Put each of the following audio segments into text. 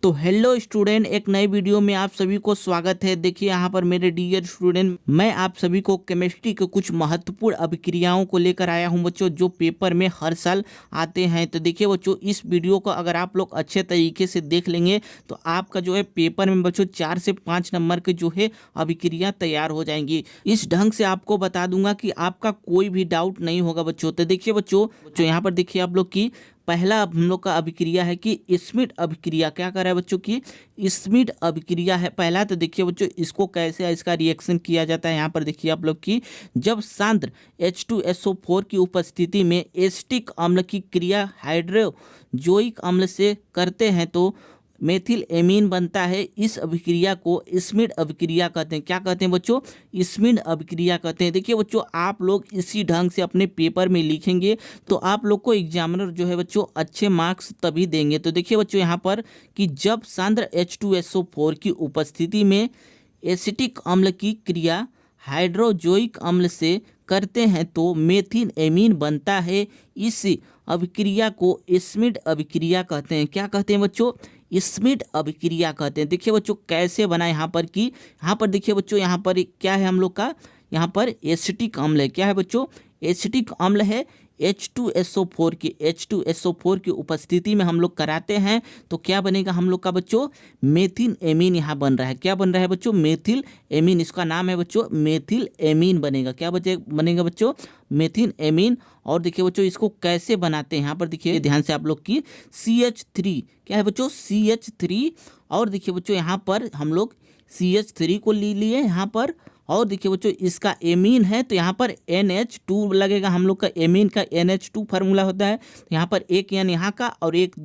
तो hello student, एक नई वीडियो में आप सभी को स्वागत है। देखिए यहाँ पर मेरे डियर स्टूडेंट, मैं आप सभी को केमिस्ट्री के कुछ महत्वपूर्ण अभिक्रियाओं को लेकर आया हूँ बच्चों, जो पेपर में हर साल आते हैं। तो देखिए बच्चों, इस वीडियो को अगर आप लोग अच्छे तरीके से देख लेंगे तो आपका जो है पेपर में बच्चों 4 से 5 नंबर के जो है अभिक्रिया तैयार हो जाएंगी। इस ढंग से आपको बता दूंगा कि आपका कोई भी डाउट नहीं होगा बच्चों। तो देखिए बच्चों, यहाँ पर देखिए आप लोग की पहला हम लोग का अभिक्रिया है कि स्मिथ अभिक्रिया। क्या कर रहा है बच्चों की स्मिथ अभिक्रिया है पहला। तो देखिए बच्चों, इसको कैसे इसका रिएक्शन किया जाता है। यहाँ पर देखिए आप लोग की जब सांद्र H2SO4 की उपस्थिति में एसिटिक अम्ल की क्रिया हाइड्रोजोइक अम्ल से करते हैं तो मेथिल एमीन बनता है। इस अभिक्रिया को स्मिथ अभिक्रिया कहते हैं। क्या कहते हैं बच्चों? स्मिथ अभिक्रिया कहते हैं। देखिए बच्चों, आप लोग इसी ढंग से अपने पेपर में लिखेंगे तो आप लोग को एग्जामिनर जो है बच्चों अच्छे मार्क्स तभी देंगे। तो देखिए बच्चों, यहाँ पर कि जब सांद्र H2SO4 की उपस्थिति में एसिटिक अम्ल की क्रिया हाइड्रोजोइक अम्ल से करते हैं तो मेथिल एमीन बनता है। इस अभिक्रिया को स्मिथ अभिक्रिया कहते हैं। क्या कहते हैं बच्चों? स्मिथ अभिक्रिया कहते हैं। देखिए बच्चों, कैसे बना यहाँ पर कि यहाँ पर देखिए बच्चों, यहाँ पर क्या है हम लोग का, यहाँ पर एसिटिक अम्ल है। क्या है बच्चों? एसिटिक अम्ल है। H2SO4 की उपस्थिति में हम लोग कराते हैं तो क्या बनेगा हम लोग का बच्चों? मेथिल एमीन यहाँ बन रहा है। क्या बन रहा है बच्चों? Methyl amine. इसका नाम है बच्चों मेथिल एमीन बनेगा। क्या बनेगा बच्चों? Methyl amine. और देखिए बच्चों, इसको कैसे बनाते हैं यहाँ पर देखिए ध्यान से आप लोग की CH3। क्या है बच्चों? CH3। और देखिए बच्चों, यहाँ पर हम लोग CH3 को ले लिए यहाँ पर। और देखिए बच्चों, इसका एमीन है तो यहाँ पर NH2 लगेगा। हम लोग का एमीन का NH2 फार्मूला होता है। तो यहाँ पर एक N यहाँ का और एक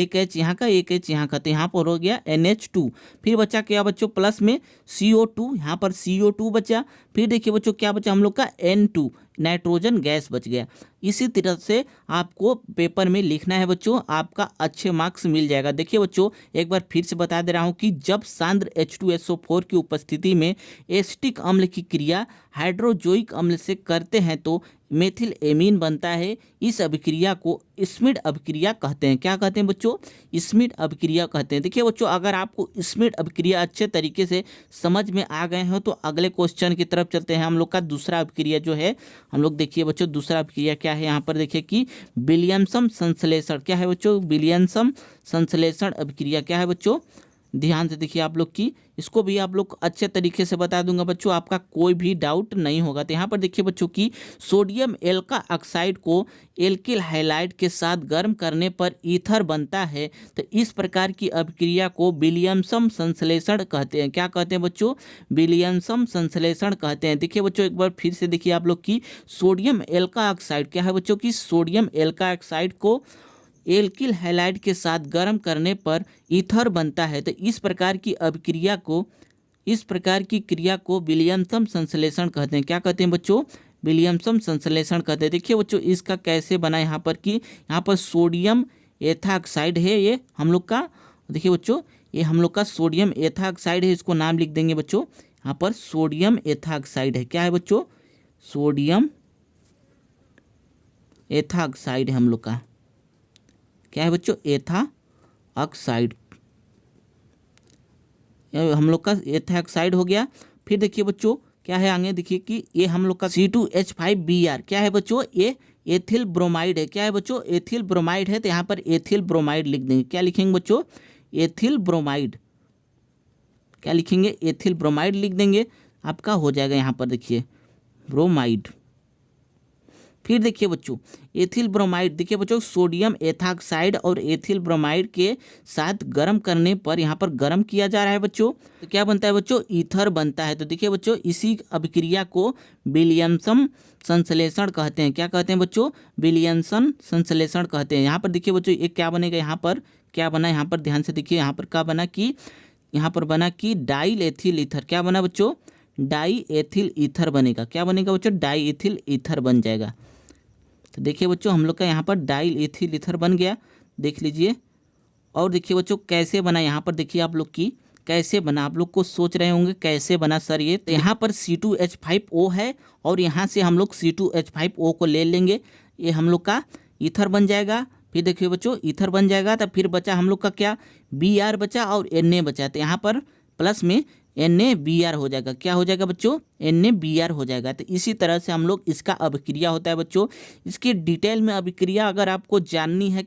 H यहाँ का, एक H यहाँ का, तो यहाँ पर हो गया NH2। फिर बचा क्या बच्चों? प्लस में CO2, यहाँ पर CO2 बचा। फिर देखिए बच्चों, क्या बचा हम लोग का? N2, नाइट्रोजन गैस बच गया। इसी तरह से आपको पेपर में लिखना है बच्चों, आपका अच्छे मार्क्स मिल जाएगा। देखिए बच्चों, एक बार फिर से बता दे रहा हूँ कि जब सांद्र H2SO4 की उपस्थिति में एसिटिक अम्ल की क्रिया हाइड्रोजोइक अम्ल से करते हैं तो मेथिल एमीन बनता है। इस अभिक्रिया को स्मिथ अभिक्रिया कहते हैं। क्या कहते हैं बच्चों? स्मिथ अभिक्रिया कहते हैं। देखिए बच्चों, अगर आपको स्मिथ अभिक्रिया अच्छे तरीके से समझ में आ गए हो तो अगले क्वेश्चन की तरफ चलते हैं। हम लोग का दूसरा अभिक्रिया जो है, हम लोग देखिए बच्चों दूसरा अभिक्रिया क्या है। यहाँ पर देखिए कि विलियमसन संश्लेषण। क्या है बच्चों? विलियमसन संश्लेषण अभिक्रिया। क्या है बच्चों? ध्यान से देखिए आप लोग की, इसको भी आप लोग अच्छे तरीके से बता दूंगा बच्चों, आपका कोई भी डाउट नहीं होगा। तो यहाँ पर देखिए बच्चों की सोडियम एल्का ऑक्साइड को एल्किल हैलाइड के साथ गर्म करने पर ईथर बनता है। तो इस प्रकार की अभिक्रिया को विलियमसन संश्लेषण कहते हैं। क्या कहते हैं बच्चों? विलियमसन संश्लेषण कहते हैं। देखिए बच्चों, एक बार फिर से देखिए आप लोग की सोडियम एल्का ऑक्साइड। क्या है बच्चों की सोडियम एल्का ऑक्साइड को एल्किल हैलाइड के साथ गर्म करने पर ईथर बनता है। तो इस प्रकार की क्रिया को विलियमसन संश्लेषण कहते हैं। क्या कहते हैं बच्चों? विलियमसन संश्लेषण कहते हैं। देखिए बच्चों, इसका कैसे बना यहाँ पर कि यहाँ पर सोडियम एथाक्साइड है, ये हम लोग का, देखिए बच्चों ये हम लोग का सोडियम एथाक्साइड है। इसको नाम लिख देंगे बच्चों, यहाँ पर सोडियम एथाक्साइड है। क्या है बच्चों? सोडियम एथाक्साइड है हम लोग का। क्या है बच्चों? एथा ऑक्साइड, हम लोग का एथा ऑक्साइड हो गया। फिर देखिए बच्चों क्या है आगे, देखिए कि ये हम लोग का C2H5Br। क्या है बच्चों? ये एथिल ब्रोमाइड है। क्या है बच्चों? एथिल ब्रोमाइड है। तो यहाँ पर एथिल ब्रोमाइड लिख देंगे। क्या लिखेंगे बच्चों? Ethyl bromide. क्या लिखेंगे? एथिल ब्रोमाइड लिख देंगे, आपका हो जाएगा यहाँ पर देखिए ब्रोमाइड। फिर देखिए बच्चों एथिल ब्रोमाइड, देखिए बच्चों सोडियम एथाक्साइड और एथिल ब्रोमाइड के साथ गर्म करने पर यहाँ पर गर्म किया जा रहा है बच्चों, तो क्या बनता है बच्चों? ईथर बनता है। तो देखिए बच्चों, इसी अभिक्रिया को विलियमसन संश्लेषण कहते हैं। क्या कहते हैं बच्चों? विलियमसन संश्लेषण कहते हैं। यहाँ पर देखिए बच्चों, एक क्या बनेगा, यहाँ पर क्या बना, यहाँ पर ध्यान से देखिए, यहाँ पर क्या बना कि यहाँ पर बना कि डाइल एथिल ईथर। क्या बना बच्चों? डाई एथिल ईथर बनेगा। क्या बनेगा बच्चों? डाई एथिल ईथर बन जाएगा। तो देखिए बच्चों, हम लोग का यहाँ पर डाइल एथिल ईथर बन गया, देख लीजिए। और देखिए बच्चों कैसे बना, यहाँ पर देखिए आप लोग की कैसे बना। आप लोग को सोच रहे होंगे कैसे बना सर ये। तो यहाँ पर C2H5O है और यहाँ से हम लोग C2H5O को ले लेंगे, ये हम लोग का ईथर बन जाएगा। फिर देखिए बच्चों ईथर बन जाएगा, तो फिर बचा हम लोग का क्या, Br बचा और Na बचा, तो यहाँ पर प्लस में NaBr हो जाएगा। क्या हो जाएगा बच्चों, NaBr हो जाएगा। तो इसी तरह से हम लोग इसका अभिक्रिया होता है बच्चों। इसकी डिटेल में अभिक्रिया अगर आपको जाननी है,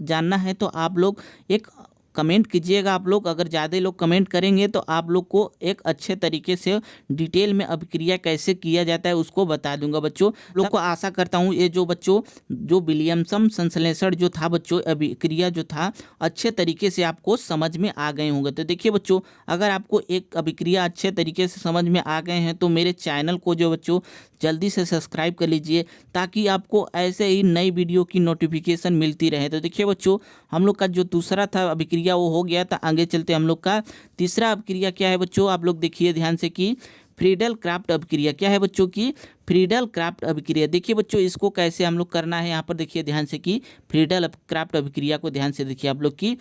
जानना है तो आप लोग एक कमेंट कीजिएगा। आप लोग अगर ज़्यादा लोग कमेंट करेंगे तो आप लोग को एक अच्छे तरीके से डिटेल में अभिक्रिया कैसे किया जाता है उसको बता दूंगा बच्चों। लोग को आशा करता हूँ ये जो बच्चों जो विलियमसन संश्लेषण जो था बच्चों, अभिक्रिया जो था अच्छे तरीके से आपको समझ में आ गए होंगे। तो देखिए बच्चों, अगर आपको एक अभिक्रिया अच्छे तरीके से समझ में आ गए हैं तो मेरे चैनल को जो बच्चों जल्दी से सब्सक्राइब कर लीजिए, ताकि आपको ऐसे ही नई वीडियो की नोटिफिकेशन मिलती रहे। तो देखिए बच्चों, हम लोग का जो दूसरा था अभिक्रिया वो हो गया था। आगे चलते हम लोग का तीसरा अभिक्रिया क्या है बच्चों, आप लोग देखिए ध्यान से कि फ्रीडल क्राफ्ट अभिक्रिया। क्या है बच्चों की, फ्रीडल क्राफ्ट अभिक्रिया। देखिए बच्चों इसको कैसे हम लोग करना है, यहाँ पर देखिए ध्यान से कि फ्रीडल क्राफ्ट अभिक्रिया को ध्यान से देखिए आप लोग की,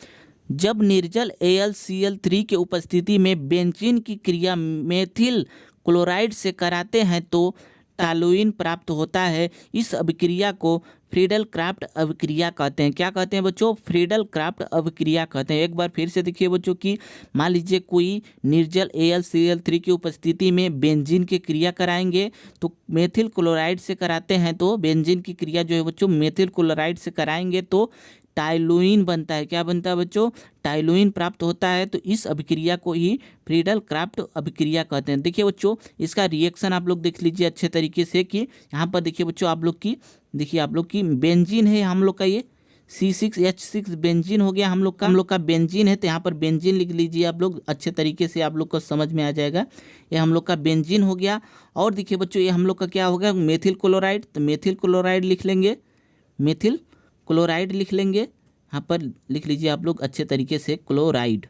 जब निर्जल AlCl3 के उपस्थिति में बेंजीन की क्रिया मेथिल क्लोराइड से कराते हैं तो टॉलुइन प्राप्त होता है। इस अभिक्रिया को फ्रीडल क्राफ्ट अभिक्रिया कहते हैं। क्या कहते हैं बच्चों, फ्रीडल क्राफ्ट अभिक्रिया कहते हैं। एक बार फिर से देखिए बच्चों कि मान लीजिए कोई निर्जल AlCl3 की उपस्थिति में बेंजीन की क्रिया कराएंगे तो मेथिल क्लोराइड से कराते हैं, तो बेंजीन की क्रिया जो है बच्चों मेथिल क्लोराइड से कराएंगे तो टाइलुइन बनता है। क्या बनता है बच्चों, टाइलुइन प्राप्त होता है। तो इस अभिक्रिया को ही फ्रीडल क्राफ्ट अभिक्रिया कहते हैं। देखिए बच्चों इसका रिएक्शन आप लोग देख लीजिए अच्छे तरीके से कि यहाँ पर देखिए बच्चों आप लोग की, देखिए आप लोग की बेंजीन है हम लोग का, ये C6H6 बेंजीन हो गया हम लोग का बेंजीन है। तो यहाँ पर बेंजीन लिख लीजिए आप लोग, अच्छे तरीके से आप लोग को समझ में आ जाएगा। ये हम लोग का बेंजीन हो गया। और देखिए बच्चों ये हम लोग का क्या होगा, मेथिल क्लोराइड। तो मेथिल क्लोराइड लिख लेंगे, मेथिल क्लोराइड लिख लेंगे, यहाँ पर लिख लीजिए आप लोग अच्छे तरीके से क्लोराइड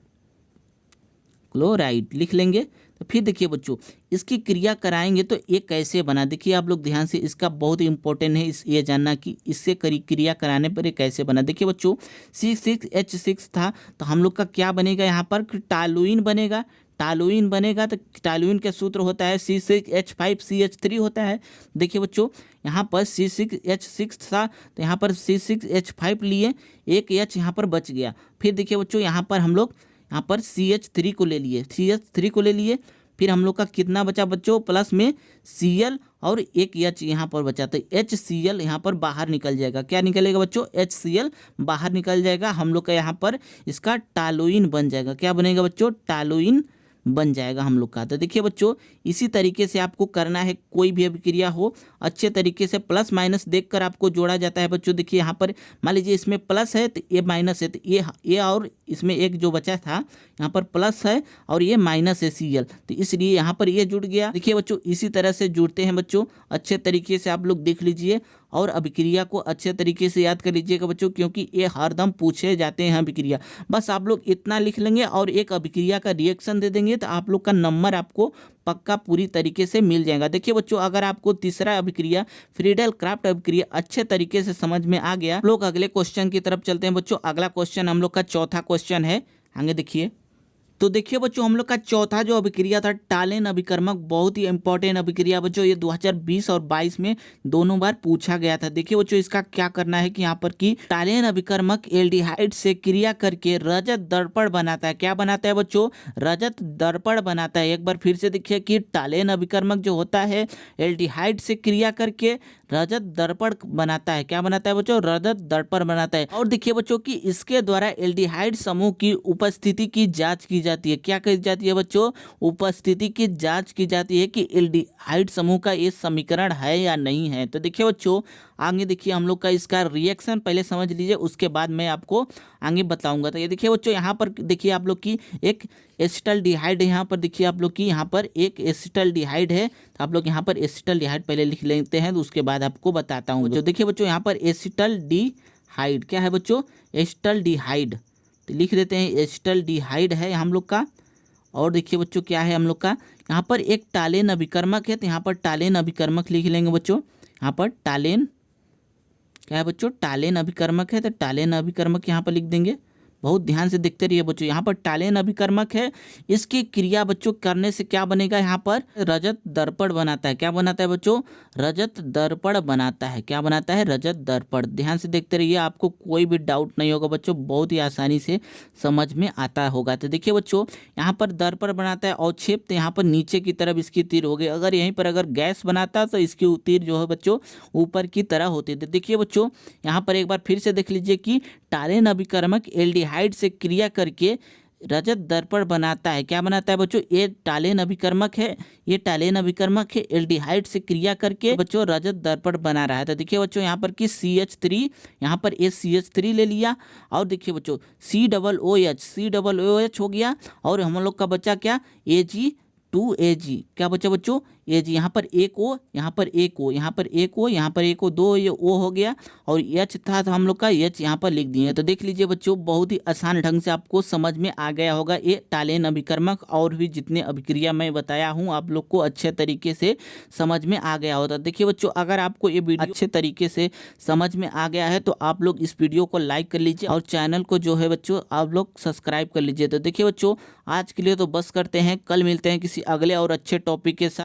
लिख लेंगे। तो फिर देखिए बच्चों इसकी क्रिया कराएंगे तो ये कैसे बना, देखिए आप लोग ध्यान से, इसका बहुत इंपॉर्टेंट है ये जानना कि इससे क्रिया कराने पर ये कैसे बना। देखिए बच्चों C6H6 था तो हम लोग का क्या बनेगा, यहाँ पर टॉलुइन बनेगा। टॉलुइन बनेगा तो टॉलुइन का सूत्र होता है C6H5CH3 होता है। देखिए बच्चों यहाँ पर C6H6 था तो यहाँ पर C6H5 लिए, एक H यहाँ पर बच गया। फिर देखिए बच्चों यहाँ पर हम लोग यहाँ पर CH3 को ले लिए, फिर हम लोग का कितना बचा बच्चों, प्लस में Cl और एक H यहाँ पर बचा, तो HCl यहाँ पर बाहर निकल जाएगा। क्या निकलेगा बच्चों, HCl बाहर निकल जाएगा। हम लोग का यहाँ पर इसका टॉलुइन बन जाएगा। क्या बनेगा बच्चों, टॉलुइन बन जाएगा हम लोग का। तो देखिए बच्चों इसी तरीके से आपको करना है, कोई भी अभिक्रिया हो अच्छे तरीके से प्लस माइनस देखकर आपको जोड़ा जाता है बच्चों। देखिए यहाँ पर मान लीजिए इसमें प्लस है तो ये माइनस है, तो ये और इसमें एक जो बचा था यहाँ पर प्लस है और ये माइनस है Cl, तो इसलिए यहाँ पर ये जुड़ गया। देखिए बच्चों इसी तरह से जुड़ते हैं बच्चों, अच्छे तरीके से आप लोग देख लीजिए और अभिक्रिया को अच्छे तरीके से याद कर लीजिएगा बच्चों, क्योंकि ये हरदम पूछे जाते हैं अभिक्रिया। बस आप लोग इतना लिख लेंगे और एक अभिक्रिया का रिएक्शन दे देंगे तो आप लोग का नंबर आपको पक्का पूरी तरीके से मिल जाएगा। देखिए बच्चों अगर आपको तीसरा अभिक्रिया फ्रीडल क्राफ्ट अभिक्रिया अच्छे तरीके से समझ में आ गया, लोग अगले क्वेश्चन की तरफ चलते हैं बच्चों। अगला क्वेश्चन हम लोग का चौथा क्वेश्चन है, आगे देखिए। तो देखिए बच्चों हम लोग का चौथा जो अभिक्रिया था टालेन अभिकर्मक, बहुत ही इंपॉर्टेंट अभिक्रिया बच्चों, ये 2020 और 22 में दोनों बार पूछा गया था। देखिए बच्चों इसका क्या करना है कि यहाँ पर कि टालेन अभिकर्मक एल्डिहाइड से क्रिया करके रजत दर्पण बनाता है। क्या बनाता है बच्चों, रजत दर्पण बनाता है। एक बार फिर से देखिए कि टालेन अभिकर्मक जो होता है एल्डिहाइड से क्रिया करके रजत दर्पण बनाता है। क्या बनाता है बच्चों, रजत दर्पण बनाता है। और देखिए बच्चों कि इसके द्वारा एल्डिहाइड समूह की उपस्थिति की जांच की जाती है। क्या की जाती है बच्चों, उपस्थिति की जांच की जाती है कि एल्डिहाइड समूह का ये समीकरण है या नहीं है। तो देखिए बच्चों आगे देखिए हम लोग का इसका रिएक्शन पहले समझ लीजिए, उसके बाद मैं आपको आगे बताऊंगा। तो ये देखिए बच्चों यहाँ पर देखिए आप लोग की एक एसिटल्डिहाइड है, यहाँ पर देखिए आप लोग की यहाँ पर एक एसिटल्डिहाइड है। तो आप लोग यहाँ पर एसिटल्डिहाइड पहले लिख लेते हैं, तो उसके बाद आपको बताता हूँ। जो देखिए बच्चों यहाँ पर एसिटल्डिहाइड क्या है बच्चों, एसिटल्डिहाइड, तो लिख देते हैं एसिटल्डिहाइड है हम लोग का। और देखिए बच्चों क्या है हम लोग का, यहाँ पर एक टालेन अभिकर्मक है, तो यहाँ पर टालेन अभिकर्मक लिख लेंगे बच्चों। यहाँ पर टालेन क्या है बच्चों, टालेन अभिकर्मक है, तो टालेन अभिकर्मक यहाँ पर लिख देंगे। बहुत ध्यान से देखते रहिए बच्चों। यहाँ पर टालेन अभिकर्मक है, इसकी क्रिया बच्चों करने से क्या बनेगा, यहाँ पर रजत दर्पण बनाता है। क्या बनाता है बच्चों, रजत दर्पण बनाता है। क्या बनाता है, रजत दर्पण। ध्यान से देखते रहिए, आपको कोई भी डाउट नहीं होगा बच्चों, बहुत ही आसानी से समझ में आता होगा। तो देखिए बच्चों, यहाँ पर दर्पण बनाता है, अवक्षेप तो यहाँ पर नीचे की तरफ इसकी तीर हो गई। अगर यहीं पर अगर गैस बनाता तो इसकी तीर जो है बच्चों ऊपर की तरह होती थी। देखिए बच्चों, यहाँ पर एक बार फिर से देख लीजिए कि टालेन अभिकर्मक एल्डिहाइड से क्रिया करके रजत दर्पण बनाता है। क्या बनाता है बच्चों, ये टालेन अभिकर्मक है, ये टालेन अभिकर्मक है, एल्डिहाइड से क्रिया करके बच्चों रजत दर्पण बना रहा है। तो देखिए बच्चों, यहाँ पर कि CH3, यहाँ पर CH3 ले लिया, और देखिए बच्चों COOH हो गया, और हम लोग का बच्चा क्या, Ag2Ag। क्या बच्चा बच्चों, Ag। यहाँ पर एक O, यहाँ पर एक O, यहाँ पर एक O, यहाँ पर एक O, दो ये O हो गया, और H था तो हम लोग का H यहाँ पर लिख दिए। तो देख लीजिए बच्चों, बहुत ही आसान ढंग से आपको समझ में आ गया होगा ये टालेन अभिकर्मक, और भी जितने अभिक्रिया मैं बताया हूँ आप लोग को अच्छे तरीके से समझ में आ गया होता। देखिए बच्चों, अगर आपको ये वीडियो अच्छे तरीके से समझ में आ गया है तो आप लोग इस वीडियो को लाइक कर लीजिए, और चैनल को जो है बच्चों आप लोग सब्सक्राइब कर लीजिए। तो देखिए बच्चों, आज के लिए तो बस करते हैं, कल मिलते हैं किसी अगले और अच्छे टॉपिक के साथ।